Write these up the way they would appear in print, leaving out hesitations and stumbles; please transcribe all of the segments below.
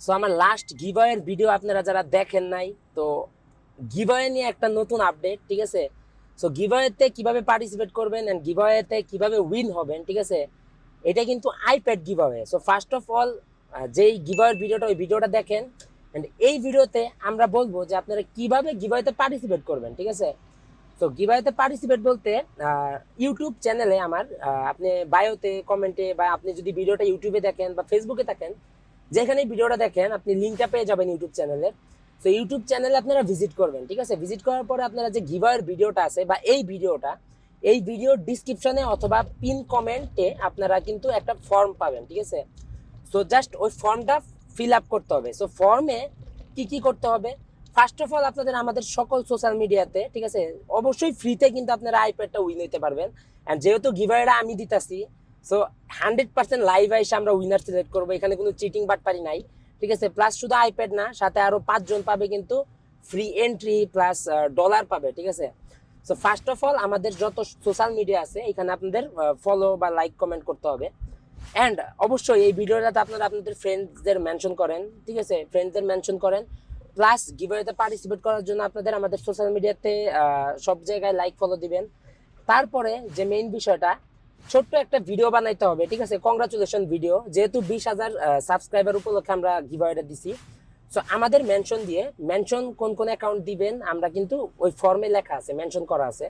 So আমার last গিভঅ্যাওয়ের video আপনারা যারা দেখেন নাই, তো গিভঅ্যাওয়ে নিয়ে একটা নতুন আপডেট, ঠিক আছে। সো গিভঅ্যাওয়েতে কিভাবে পার্টিসিপেট করবেন এন্ড গিভঅ্যাওয়েতে কিভাবে উইন হবেন, ঠিক আছে। এটা কিন্তু iPad giveaway. So first of all যেই গিভঅ্যাওয়ের ভিডিওটা, ওই ভিডিওটা দেখেন। এন্ড এই ভিডিওতে আমরা বলবো যে আপনারা কিভাবে গিভঅ্যাওয়েতে পার্টিসিপেট করবেন, ঠিক আছে। তো গিভঅ্যাওয়েতে পার্টিসিপেট বলতে ইউটিউব চ্যানেলে আমার আপনি বায়োতে কমেন্টে বা আপনি যদি ভিডিওটা ইউটিউবে দেখেন বা ফেসবুকে দেখেন, যেখানে ভিডিওটা দেখেন আপনি লিঙ্কটা পেয়ে যাবেন ইউটিউব চ্যানেলের। তো ইউটিউব চ্যানেলে আপনারা ভিজিট করবেন, ঠিক আছে। ভিজিট করার পরে আপনারা যে গিভঅ্যাওয়ের ভিডিওটা আছে বা এই ভিডিওর ডিসক্রিপশনে অথবা পিন কমেন্টে আপনারা কিন্তু একটা ফর্ম পাবেন, ঠিক আছে। সো জাস্ট ওই ফর্মটা ফিল আপ করতে হবে। সো ফর্মে কি করতে হবে, ফার্স্ট অফ অল আপনাদের আমাদের সকল সোশ্যাল মিডিয়াতে, ঠিক আছে, অবশ্যই ফ্রিতে কিন্তু আপনারা আইপ্যাডটা উইন হইতে পারবেন। অ্যান্ড যেহেতু গিভঅ্যাওয়েটা আমি দিতেছি, সো 100% লাইভ এসে আমরা উইনার সিলেক্ট করবো, এখানে কোনো চিটিং বাটপারি নাই, ঠিক আছে। প্লাস শুধু আইপ্যাড না, সাথে আরও 5 জন পাবে কিন্তু ফ্রি এন্ট্রি প্লাস ডলার পাবে, ঠিক আছে। সো ফার্স্ট অফ অল আমাদের যত সোশ্যাল মিডিয়া আছে এখানে আপনাদের ফলো বা লাইক কমেন্ট করতে হবে। অ্যান্ড অবশ্যই এই ভিডিওটাতে আপনারা আপনাদের ফ্রেন্ডসদের মেনশন করেন, ঠিক আছে, ফ্রেন্ডসদের মেনশন করেন। প্লাস গিভঅ্যাওয়েতে পার্টিসিপেট করার জন্য আপনাদের আমাদের সোশ্যাল মিডিয়াতে সব জায়গায় লাইক ফলো দিবেন। তারপরে যে মেইন বিষয়টা, ছোট্ট একটা ভিডিও বানাইতে হবে, ঠিক আছে, কংগ্রাচুলেশন ভিডিও। যেহেতু 20,000 সাবস্ক্রাইবার উপলক্ষে আমরা গিভঅ্যাওয়েটা দিছি, সো আমাদের মেনশন কোন অ্যাকাউন্ট দিবেন আমরা কিন্তু ওই ফর্মে লেখা আছে, মেনশন করা আছে।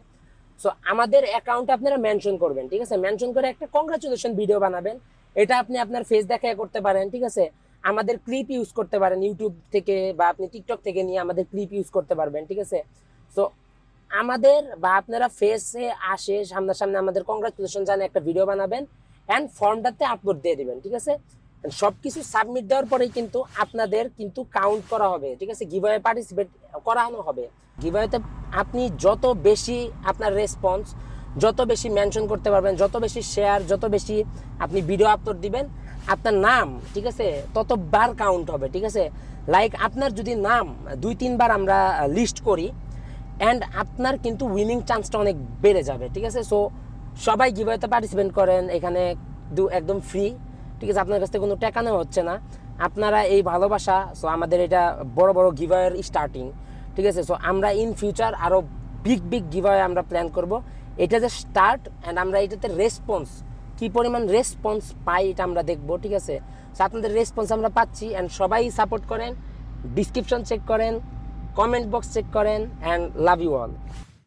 সো আমাদের অ্যাকাউন্টে আপনারা মেনশন করবেন, ঠিক আছে। মেনশন করে একটা কংগ্রাচুলেশন ভিডিও বানাবেন। এটা আপনি আপনার ফেস দেখায় করতে পারেন, ঠিক আছে। আমাদের ক্লিপ ইউজ করতে পারেন ইউটিউব থেকে বা আপনি টিকটক থেকে নিয়ে আমাদের ক্লিপ ইউজ করতে পারবেন, ঠিক আছে। সো আমাদের বা আপনারা ফেসে আসে সামনাসামনি আমাদের কংগ্রাচুলেশন জানে একটা ভিডিও বানাবেন অ্যান্ড ফর্মটাতে আপলোড দিয়ে দিবেন, ঠিক আছে। সব কিছু সাবমিট দেওয়ার পরেই কিন্তু আপনাদের কিন্তু কাউন্ট করা হবে, ঠিক আছে, গিভঅ্যাওয়ে পার্টিসিপেট করানো হবে। গিভঅ্যাওয়েতে আপনি যত বেশি আপনার রেসপন্স, যত বেশি মেনশন করতে পারবেন, যত বেশি শেয়ার, যত বেশি আপনি ভিডিও আপলোড দিবেন, আপনার নাম, ঠিক আছে, ততবার কাউন্ট হবে, ঠিক আছে। লাইক আপনার যদি নাম 2-3 বার আমরা লিস্ট করি অ্যান্ড আপনার কিন্তু উইনিং চান্সটা অনেক বেড়ে যাবে, ঠিক আছে। সো সবাই গিভঅ্যাওয়েতে পার্টিসিপেট করেন, এখানে একদম ফ্রি, ঠিক আছে, আপনার কাছ থেকে কোনো টাকা নেওয়া হচ্ছে না। আপনারা এই ভালোবাসা, সো আমাদের এটা বড় গিভঅ্যাওয়ের স্টার্টিং, ঠিক আছে। সো আমরা ইন ফিউচার আরও বিগ গিভঅ্যাওয়ে আমরা প্ল্যান করব। এটা যে স্টার্ট অ্যান্ড আমরা এটাতে রেসপন্স, কী পরিমাণ রেসপন্স পাই এটা আমরা দেখবো, ঠিক আছে। সো আপনাদের রেসপন্স আমরা পাচ্ছি অ্যান্ড সবাই সাপোর্ট করেন, ডিসক্রিপশন চেক করেন, কমেন্ট বক্স চেক করেন অ্যান্ড লাভ ইউ অল।